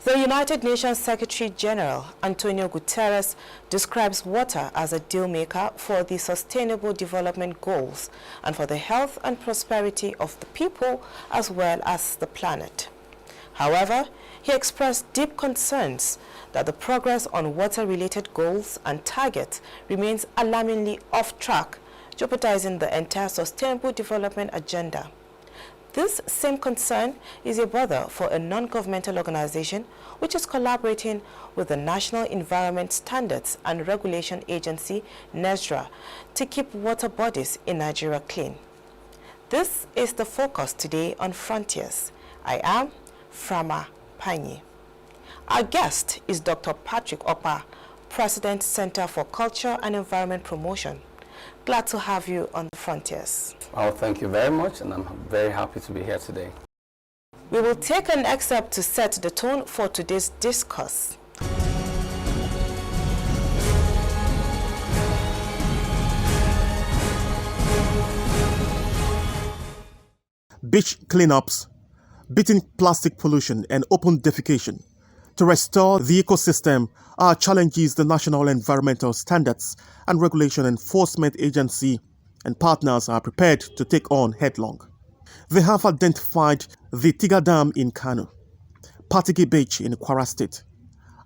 The United Nations Secretary General Antonio Guterres describes water as a deal maker for the Sustainable Development Goals and for the health and prosperity of the people as well as the planet. However, he expressed deep concerns that the progress on water-related goals and targets remains alarmingly off track, jeopardizing the entire Sustainable Development Agenda. This same concern is a bother for a non-governmental organization which is collaborating with the National Environment Standards and Regulation Agency, NESRA, to keep water bodies in Nigeria clean. This is the focus today on Frontiers. I am Frama Panyi. Our guest is Dr. Patrick Okpa, President, Center for Culture and Environment Promotion. Glad to have you on the Frontiers. Oh, thank you very much, and I'm very happy to be here today. We will take an excerpt to set the tone for today's discourse. Beach cleanups, beating plastic pollution and open defecation. To restore the ecosystem are challenges the National Environmental Standards and Regulation Enforcement Agency and partners are prepared to take on headlong. They have identified the Tiga Dam in Kano, Patigi Beach in Kwara State,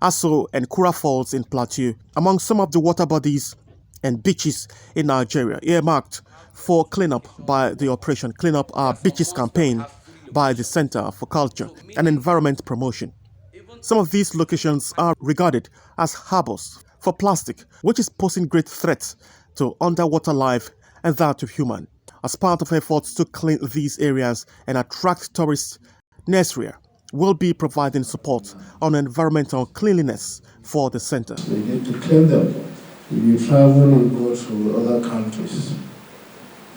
Aso and Kura Falls in Plateau, among some of the water bodies and beaches in Nigeria, earmarked for cleanup by the Operation Clean Up Our Beaches campaign by the Center for Culture and Environment Promotion. Some of these locations are regarded as harbors for plastic, which is posing great threats to underwater life and that of human. As part of efforts to clean these areas and attract tourists, NESRA will be providing support on environmental cleanliness for the center. We need to clean them. If you travel and go to other countries,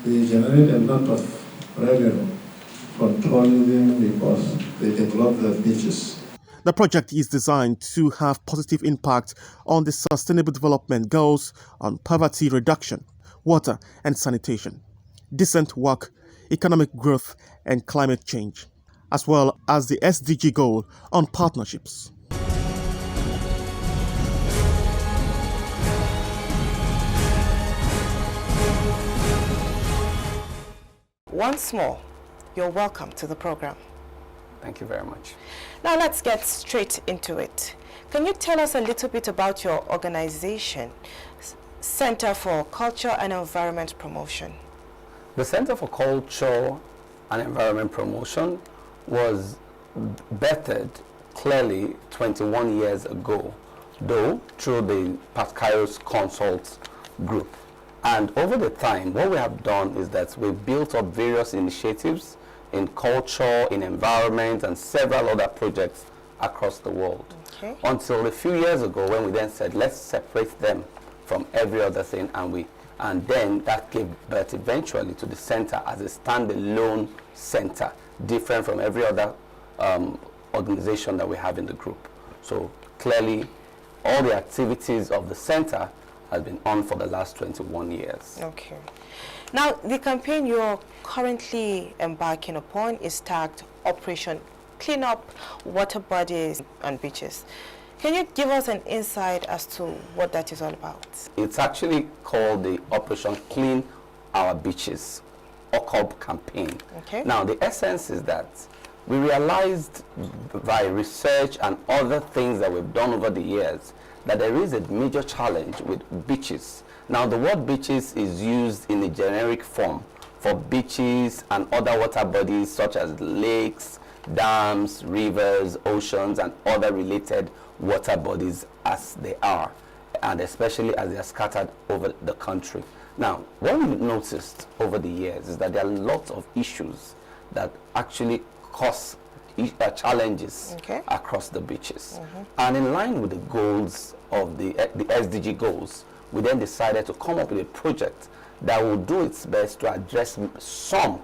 they generate a lot of revenue from tourism because they develop their beaches. The project is designed to have positive impact on the Sustainable Development Goals on poverty reduction, water and sanitation, decent work, economic growth and climate change, as well as the SDG goal on partnerships. Once more, you're welcome to the program. Thank you very much. Now let's get straight into it. Can you tell us a little bit about your organization, Center for Culture and Environment Promotion? The Center for Culture and Environment Promotion was bettered clearly 21 years ago, though through the Pascayos Consult Group. And over the time, what we have done is that we've built up various initiatives in culture, in environment, and several other projects across the world. Okay. Until a few years ago, when we then said, let's separate them from every other thing, and then that gave birth eventually to the center as a standalone center, different from every other organization that we have in the group. So clearly, all the activities of the center has been on for the last 21 years. Okay. Now, the campaign you're currently embarking upon is tagged Operation Clean Up Water Bodies and Beaches. Can you give us an insight as to what that is all about? It's actually called the Operation Clean Our Beaches, OCOB campaign. Okay. Now, the essence is that we realized by research and other things that we've done over the years that there is a major challenge with beaches. Now, the word beaches is used in a generic form for beaches and other water bodies such as lakes, dams, rivers, oceans, and other related water bodies as they are, and especially as they are scattered over the country. Now, what we've noticed over the years is that there are lots of issues that actually cause challenges across the beaches. And in line with the goals of the SDG goals, we then decided to come up with a project that will do its best to address some,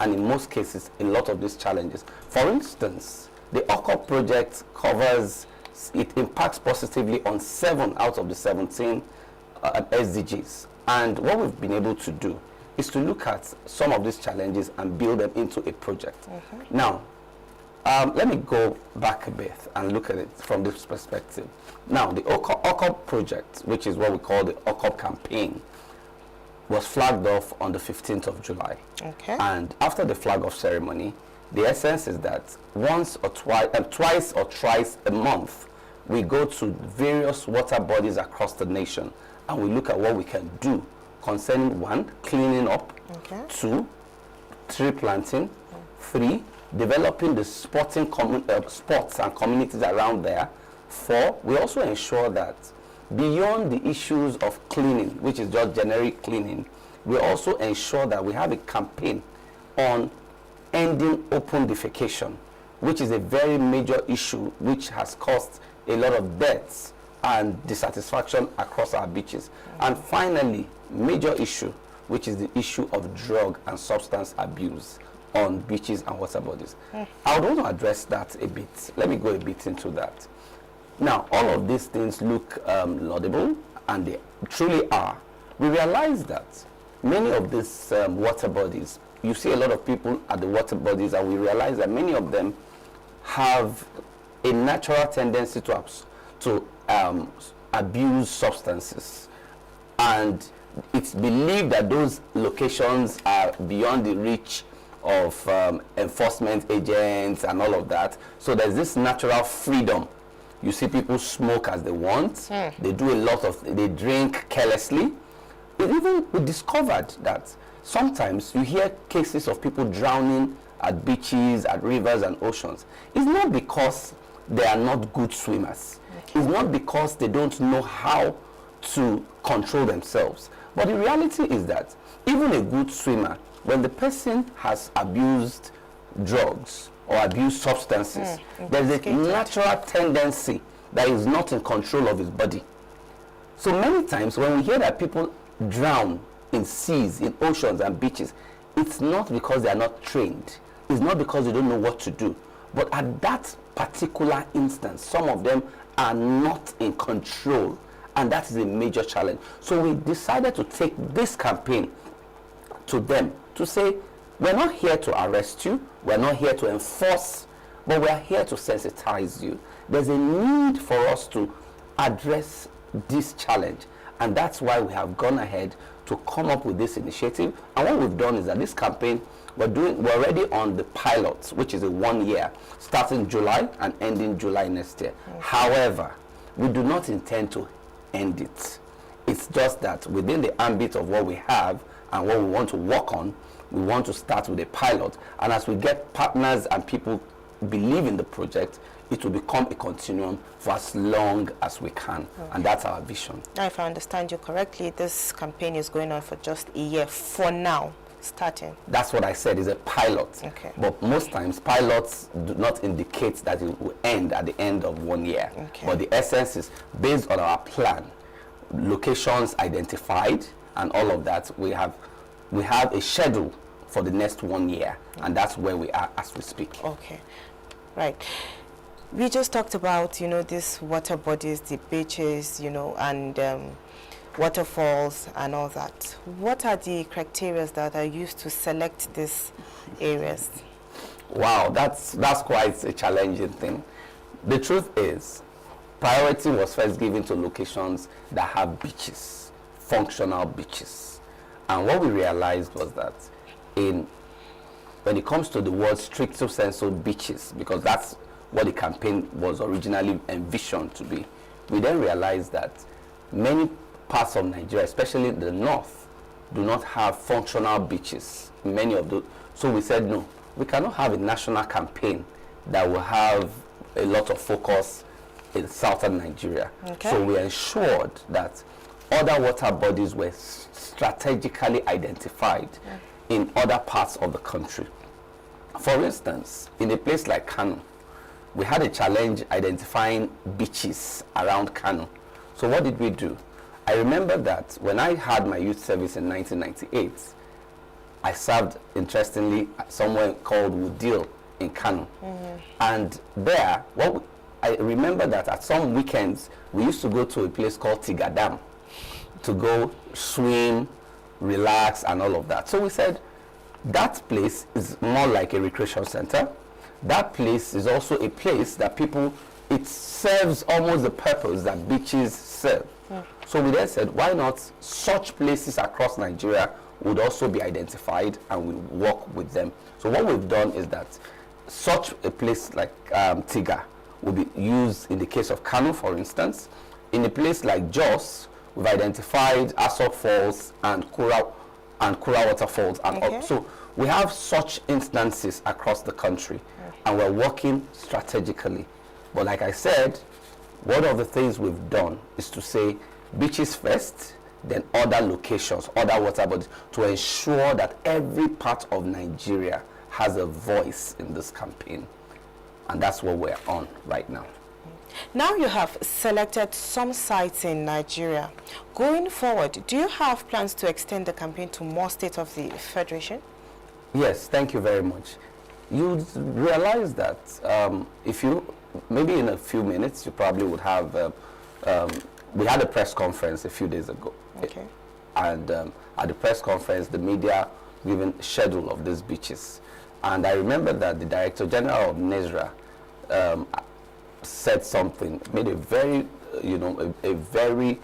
and in most cases, a lot of these challenges. For instance, the OCOP project covers, it impacts positively on 7 out of the 17 SDGs. And what we've been able to do is to look at some of these challenges and build them into a project. Now, Let me go back a bit and look at it from this perspective. Now, the OCOP project, which is what we call the OCOP campaign, was flagged off on the 15th of July. Okay. And after the flag off ceremony, the essence is that once or twice or thrice a month, we go to various water bodies across the nation and we look at what we can do concerning 1, cleaning up, Okay. 2, tree planting, 3, developing the sports and communities around there. 4, we also ensure that beyond the issues of cleaning, which is just generic cleaning, we also ensure that we have a campaign on ending open defecation, which is a very major issue which has caused a lot of deaths and dissatisfaction across our beaches. And finally, major issue, which is the issue of drug and substance abuse on beaches and water bodies. I would want to address that a bit. Let me go a bit into that. Now, all of these things look laudable, and they truly are. We realize that many of these water bodies, you see a lot of people at the water bodies, and we realize that many of them have a natural tendency to abuse substances. And it's believed that those locations are beyond the reach of enforcement agents and all of that. So there's this natural freedom. You see people smoke as they want. They do a lot of, they drink carelessly. We discovered that sometimes you hear cases of people drowning at beaches, at rivers and oceans. It's not because they are not good swimmers. It's not because they don't know how to control themselves. But the reality is that even a good swimmer, when the person has abused drugs or abused substances, there's a natural tendency that is not in control of his body. So many times when we hear that people drown in seas, in oceans and beaches, it's not because they are not trained. It's not because they don't know what to do. But at that particular instance, some of them are not in control, and that is a major challenge. So we decided to take this campaign to them to say, we're not here to arrest you, we're not here to enforce, but we're here to sensitize you. There's a need for us to address this challenge, and that's why we have gone ahead to come up with this initiative. And what we've done is that this campaign, we're already on the pilot, which is a 1 year, starting July and ending July next year. However, we do not intend to end it. It's just that within the ambit of what we have and what we want to work on, we want to start with a pilot. And as we get partners and people believe in the project, it will become a continuum for as long as we can. And that's our vision. Now, if I understand you correctly, this campaign is going on for just a year for now, starting. That's what I said, is a pilot. Okay. But most times pilots do not indicate that it will end at the end of 1 year. Okay. But the essence is based on our plan, locations identified and all of that. We have a schedule for the next 1 year, and that's where we are as we speak. Okay, right. We just talked about, these water bodies, the beaches, and waterfalls and all that. What are the criteria that are used to select these areas? Wow, that's quite a challenging thing. The truth is, priority was first given to locations that have beaches, functional beaches. And what we realized was that when it comes to the word stricto sensu beaches, because that's what the campaign was originally envisioned to be, we then realized that many parts of Nigeria, especially the north, do not have functional beaches. Many of those. So we said, no, we cannot have a national campaign that will have a lot of focus in southern Nigeria. Okay. So we ensured that other water bodies were strategically identified in other parts of the country. For instance, in a place like Kano, we had a challenge identifying beaches around Kano. So what did we do? I remember that when I had my youth service in 1998, I served, interestingly, somewhere called Wudil in Kano. And there, I remember that at some weekends, we used to go to a place called Tigadam to go swim, relax, and all of that. So we said, that place is more like a recreation center. that place is also a place that it serves almost the purpose that beaches serve. So we then said, why not such places across Nigeria would also be identified and we work with them. So what we've done is that such a place like Tiga will be used in the case of Kano, for instance. In a place like Jos, we've identified Asok Falls and Kura Waterfalls. And so we have such instances across the country, and we're working strategically. But like I said, one of the things we've done is to say beaches first, then other locations, other water bodies, to ensure that every part of Nigeria has a voice in this campaign. And that's what we're on right now. Now you have selected some sites in Nigeria. Going forward, do you have plans to extend the campaign to more states of the Federation? Yes, thank you very much. You realize that if you, maybe in a few minutes, you probably would have, we had a press conference a few days ago. Okay. And at the press conference, the media given schedule of these beaches. And I remember that the Director General of NESRA said something, made a very, a very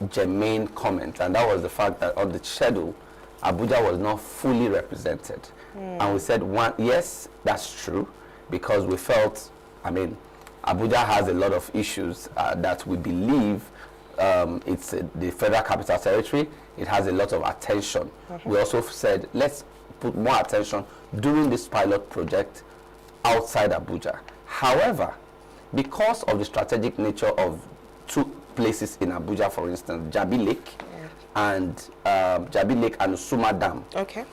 germane comment, and that was the fact that on the schedule, Abuja was not fully represented. And we said, yes, that's true, because we felt, Abuja has a lot of issues that we believe it's the Federal Capital Territory. It has a lot of attention. We also said, let's put more attention during this pilot project outside Abuja. However, because of the strategic nature of two places in Abuja, for instance, Jabi Lake and Usuma Dam,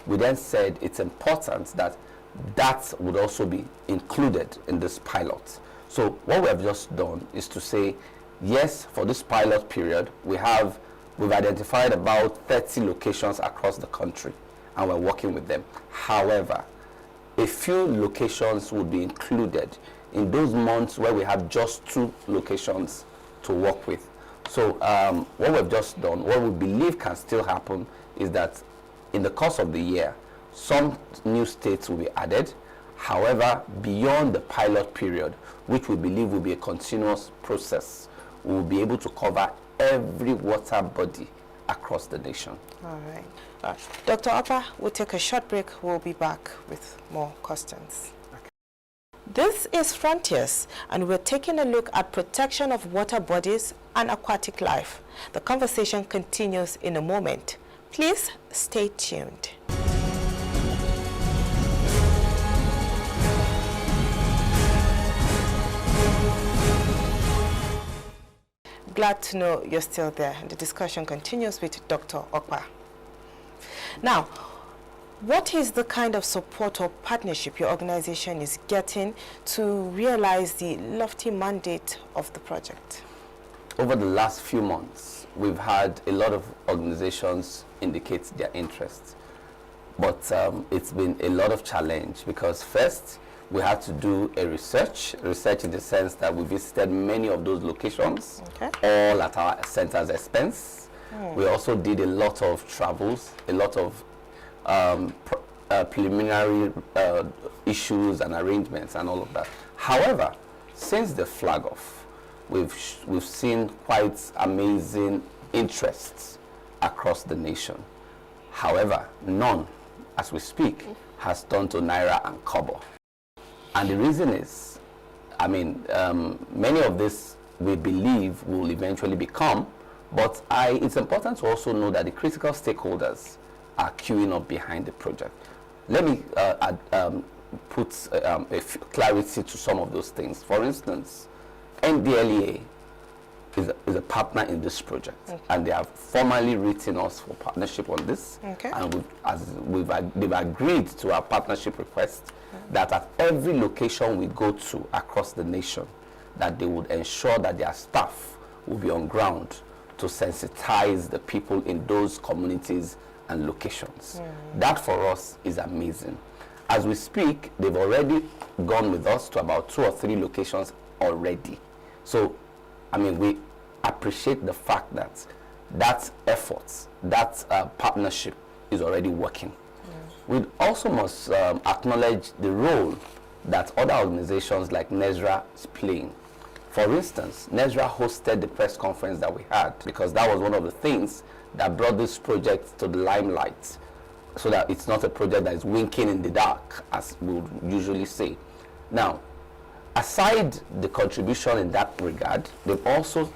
we then said it's important that that would also be included in this pilot. So what we have just done is to say, yes, for this pilot period, we've identified about 30 locations across the country, and we're working with them. However, a few locations would be included in those months where we have just 2 locations to work with. So what we've just done, what we believe can still happen, is that in the course of the year, some new states will be added. However, beyond the pilot period, which we believe will be a continuous process, we will be able to cover every water body across the nation. All right. Dr. Okpa, we'll take a short break. We'll be back with more questions. This is Frontiers, and we're taking a look at protection of water bodies and aquatic life. The conversation continues in a moment. Please stay tuned. Glad to know you're still there. The discussion continues with Dr. Okpa. Now, what is the kind of support or partnership your organization is getting to realize the lofty mandate of the project? Over the last few months, we've had a lot of organizations indicate their interest. But it's been a lot of challenge, because first, we had to do a research in the sense that we visited many of those locations, all at our center's expense. We also did a lot of travels, a lot of preliminary issues and arrangements and all of that. However, since the flag off, we've seen quite amazing interests across the nation. However, none, as we speak, has turned to Naira and Kobo. And the reason is, many of this we believe will eventually become, but it's important to also know that the critical stakeholders are queuing up behind the project. Let me put clarity to some of those things. For instance, NDLEA is a partner in this project, and they have formally written us for partnership on this, and they've agreed to our partnership request that at every location we go to across the nation, that they would ensure that their staff will be on ground to sensitize the people in those communities and locations. That for us is amazing. As we speak, they've already gone with us to about 2 or 3 locations already. So, we appreciate the fact that that effort, that partnership is already working. We also must acknowledge the role that other organizations like NESRA is playing. For instance, NESRA hosted the press conference that we had because that was one of the things that brought this project to the limelight, so that it's not a project that is winking in the dark, as we would usually say. Now, aside the contribution in that regard, they've also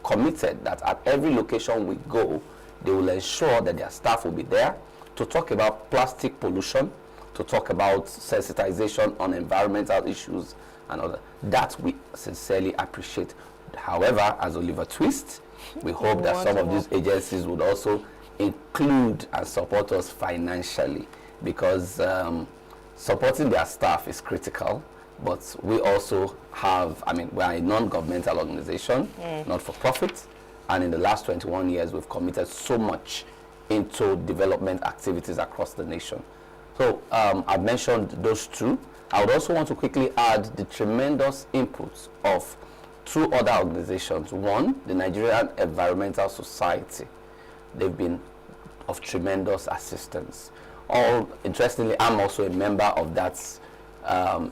committed that at every location we go, they will ensure that their staff will be there to talk about plastic pollution, to talk about sensitization on environmental issues and other. That we sincerely appreciate. However, as Oliver Twist, we hope that some of these agencies would also include and support us financially, because supporting their staff is critical. But we also have, I mean, we are a non-governmental organization, not for profit, and in the last 21 years, we've committed so much into development activities across the nation. So I've mentioned those two. I would also want to quickly add the tremendous inputs of two other organizations. One, the Nigerian Environmental Society. They've been of tremendous assistance. Interestingly, I'm also a member of that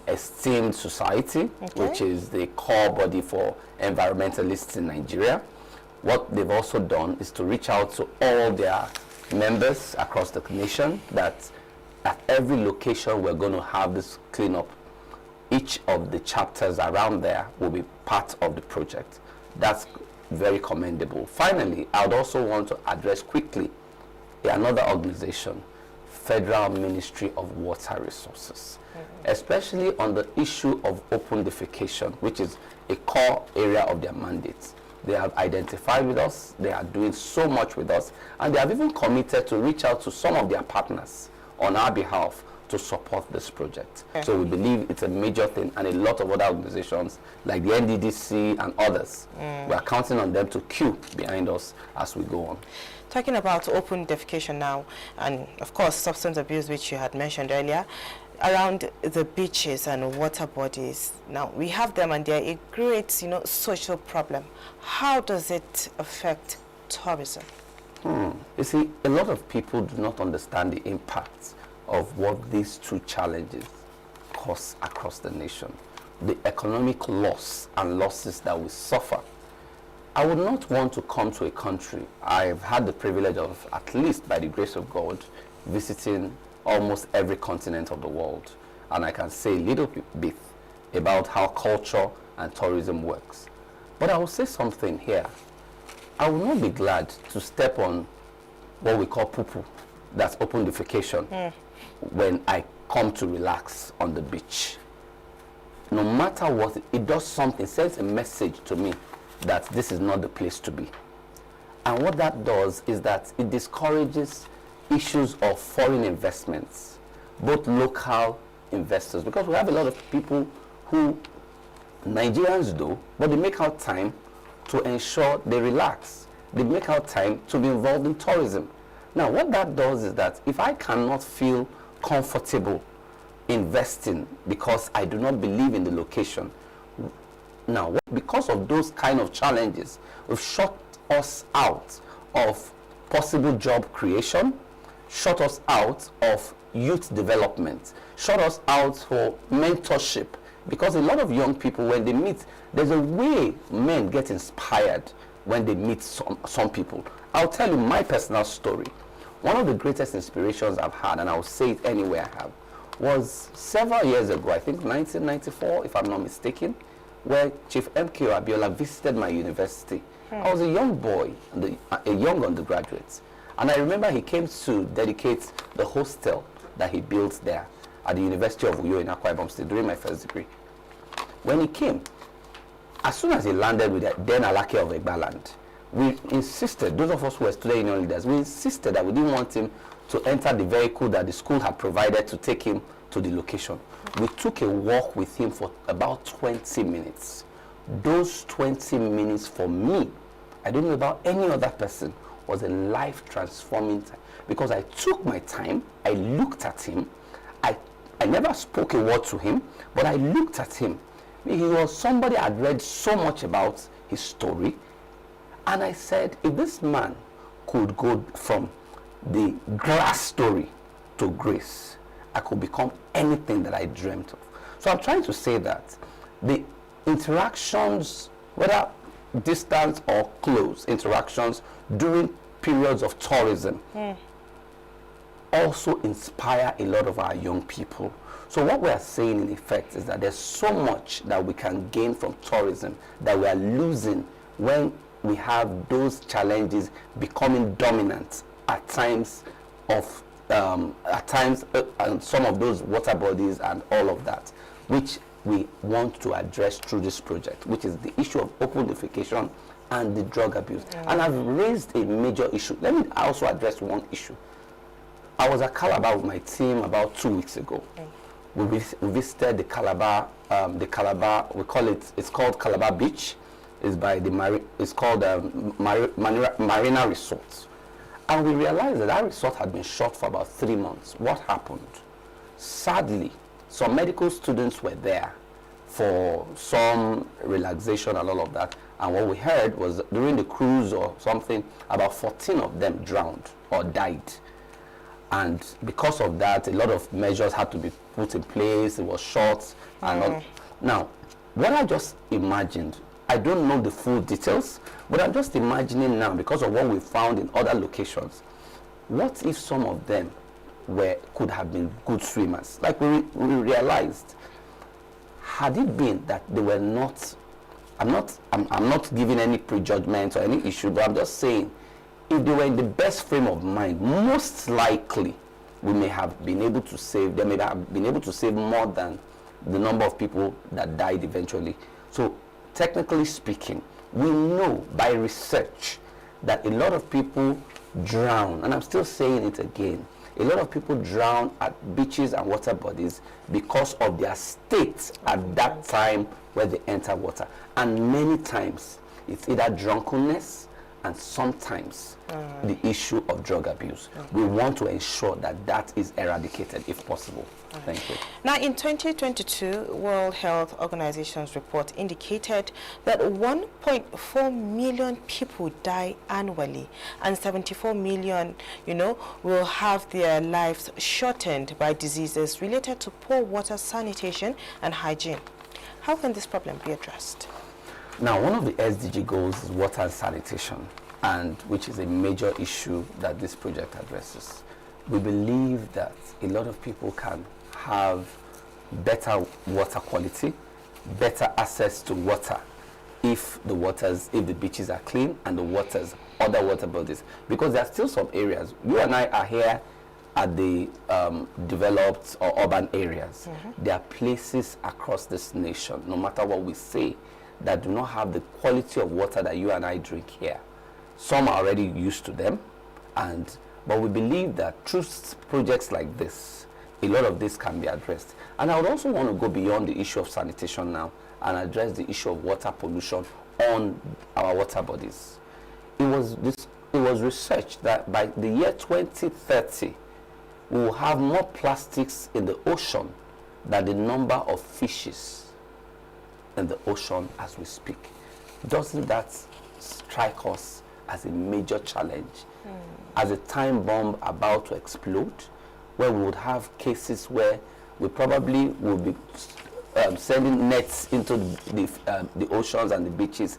esteemed society, which is the core body for environmentalists in Nigeria. What they've also done is to reach out to all their members across the nation that at every location we're going to have this cleanup. Each of the chapters around there will be part of the project. That's very commendable. Finally, I would also want to address quickly another organization, Federal Ministry of Water Resources, especially on the issue of open defecation, which is a core area of their mandate. They have identified with us, they are doing so much with us, and they have even committed to reach out to some of their partners on our behalf to support this project. So we believe it's a major thing, and a lot of other organizations like the NDDC and others, we are counting on them to queue behind us as we go on. Talking about open defecation now, and of course substance abuse, which you had mentioned earlier, around the beaches and water bodies. Now we have them, and they're a great, social problem. How does it affect tourism? You see, a lot of people do not understand the impact of what these two challenges cause across the nation. The economic loss and losses that we suffer. I would not want to come to a country. I've had the privilege of, at least by the grace of God, visiting almost every continent of the world. And I can say a little bit about how culture and tourism works. But I will say something here. I will not be glad to step on what we call poo-poo, that's open defecation, when I come to relax on the beach. No matter what, it does something, sends a message to me that this is not the place to be. And what that does is that it discourages issues of foreign investments, both local investors, because we have a lot of people who Nigerians do, but they make out time to ensure they relax. They make out time to be involved in tourism. Now, what that does is that if I cannot feel comfortable investing because I do not believe in the location, now, because of those kind of challenges, we've shut us out of possible job creation, shut us out of youth development, shut us out for mentorship. Because a lot of young people, when they meet, there's a way men get inspired when they meet some people. I'll tell you my personal story. One of the greatest inspirations I've had, and I'll say it anywhere I have, was several years ago, I think 1994, if I'm not mistaken, where Chief M.K. Abiola visited my university. I was a young boy, a young undergraduate, and I remember he came to dedicate the hostel that he built there at the University of Uyo in Akwa Ibom State during my first degree. When he came, as soon as he landed with the then Alake of Egbaland, we insisted, those of us who were student union leaders, we insisted that we didn't want him to enter the vehicle that the school had provided to take him to the location. We took a walk with him for about 20 minutes. Those 20 minutes for me, I don't know about any other person, was a life-transforming time. Because I took my time, I looked at him, I never spoke a word to him, but I looked at him. He was somebody I'd read so much about his story, and I said, if this man could go from the grass story to grace, I could become anything that I dreamt of. So I'm trying to say that the interactions, whether distant or close interactions during periods of tourism, also inspire a lot of our young people. So what we are saying in effect is that there's so much that we can gain from tourism that we are losing when we have those challenges becoming dominant at times of and some of those water bodies and all of that, which we want to address through this project, which is the issue of open defecation and the drug abuse. And I've raised a major issue. Let me also address one issue. I was at Calabar with my team about 2 weeks ago. We visited the Calabar, we call it, it's called Calabar Beach. It's by the it's called Marina Resort. And we realized that that resort had been shut for about 3 months. What happened? Sadly, some medical students were there for some relaxation and all of that. And what we heard was during the cruise or something, about 14 of them drowned or died. And because of that, a lot of measures had to be put in place. It was short and all. Now, what I just imagined, I don't know the full details, but I'm just imagining now, because of what we found in other locations, what if some of them could have been good swimmers? Like we realized, had it been that they were not, I'm not giving any prejudgment or any issue, but I'm just saying, if they were in the best frame of mind, most likely we may have been able to save, they may have been able to save more than the number of people that died eventually. So technically speaking, we know by research that a lot of people drown, and I'm still saying it again, a lot of people drown at beaches and water bodies because of their state at that time where they enter water. And many times it's either drunkenness and sometimes the issue of drug abuse. We want to ensure that that is eradicated if possible. Thank you. Now, in 2022, World Health Organization's report indicated that 1.4 million people die annually, and 74 million, will have their lives shortened by diseases related to poor water, sanitation, and hygiene. How can this problem be addressed? Now, one of the SDG goals is water and sanitation, and which is a major issue that this project addresses. We believe that a lot of people can have better water quality, better access to water if the beaches are clean and the other water bodies. Because there are still some areas, you and I are here at the developed or urban areas. There are places across this nation, no matter what we say, that do not have the quality of water that you and I drink here. Some are already used to them, but we believe that through projects like this, a lot of this can be addressed. And I would also want to go beyond the issue of sanitation now and address the issue of water pollution on our water bodies. It was researched that by the year 2030, we will have more plastics in the ocean than the number of fishes in the ocean as we speak. Doesn't that strike us as a major challenge? As a time bomb about to explode, where we would have cases where we probably will be sending nets into the oceans and the beaches,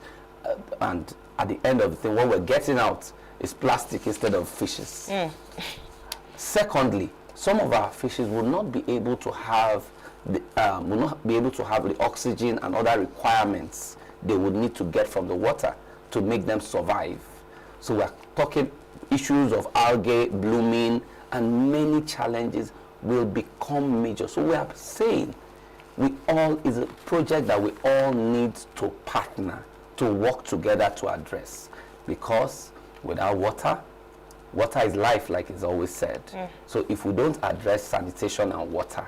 and at the end of the thing, what we're getting out is plastic instead of fishes. Secondly, some of our fishes will not be able to have the oxygen and other requirements they would need to get from the water to make them survive. So we're talking issues of algae blooming, and many challenges will become major. So we are saying is a project that we all need to partner, to work together to address. Because without water is life, like it's always said. So if we don't address sanitation and water,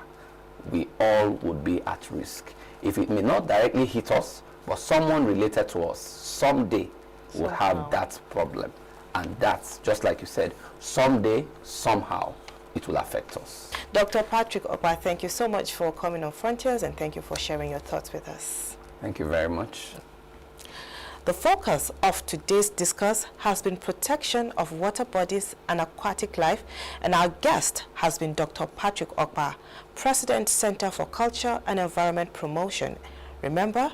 we all would be at risk. If it may not directly hit us, but someone related to us someday will have that problem. And that's, just like you said, someday, somehow, it will affect us. Dr. Patrick Opa, thank you so much for coming on Frontiers, and thank you for sharing your thoughts with us. Thank you very much. The focus of today's discourse has been protection of water bodies and aquatic life, and our guest has been Dr. Patrick Okpa, President, Center for Culture and Environment Promotion. Remember,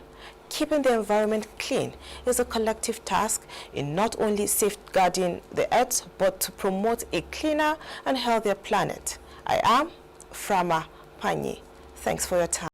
keeping the environment clean is a collective task in not only safeguarding the earth, but to promote a cleaner and healthier planet. I am Frama Panyi. Thanks for your time.